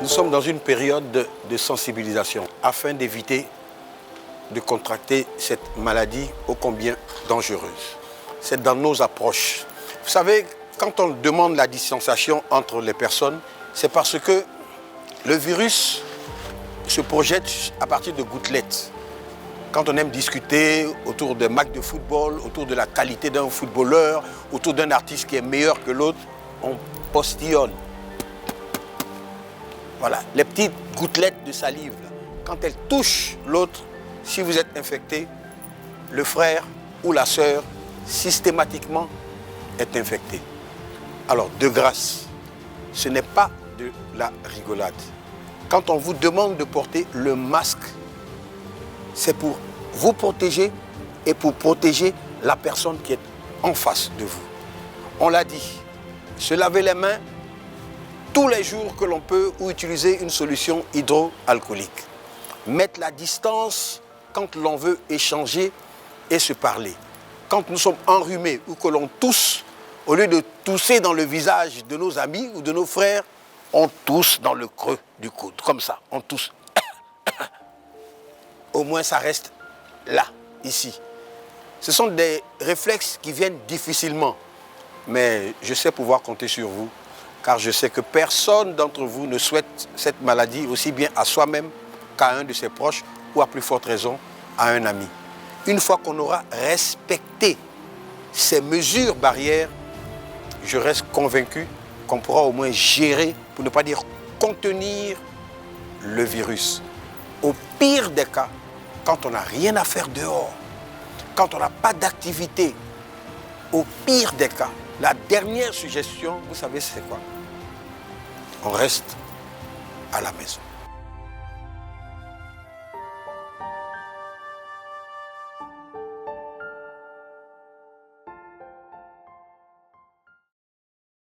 Nous sommes dans une période de sensibilisation afin d'éviter de contracter cette maladie ô combien dangereuse. C'est dans nos approches. Vous savez, quand on demande la distanciation entre les personnes, c'est parce que le virus se projette à partir de gouttelettes. Quand on aime discuter autour de matchs de football, autour de la qualité d'un footballeur, autour d'un artiste qui est meilleur que l'autre, on postillonne. Voilà, les petites gouttelettes de salive, là, quand elles touchent l'autre, si vous êtes infecté, le frère ou la sœur, systématiquement, est infecté. Alors, de grâce, ce n'est pas de la rigolade. Quand on vous demande de porter le masque, c'est pour vous protéger et pour protéger la personne qui est en face de vous. On l'a dit, se laver les mains tous les jours que l'on peut ou utiliser une solution hydroalcoolique. Mettre la distance quand l'on veut échanger et se parler. Quand nous sommes enrhumés ou que l'on tousse, au lieu de tousser dans le visage de nos amis ou de nos frères, on tousse dans le creux du coude, comme ça, on tousse. Au moins ça reste là, ici. Ce sont des réflexes qui viennent difficilement, mais je sais pouvoir compter sur vous, car je sais que personne d'entre vous ne souhaite cette maladie aussi bien à soi-même qu'à un de ses proches ou à plus forte raison à un ami. Une fois qu'on aura respecté ces mesures barrières, je reste convaincu qu'on pourra au moins gérer, pour ne pas dire contenir, le virus. Au pire des cas, quand on n'a rien à faire dehors, quand on n'a pas d'activité, au pire des cas, la dernière suggestion, vous savez c'est quoi? On reste à la maison.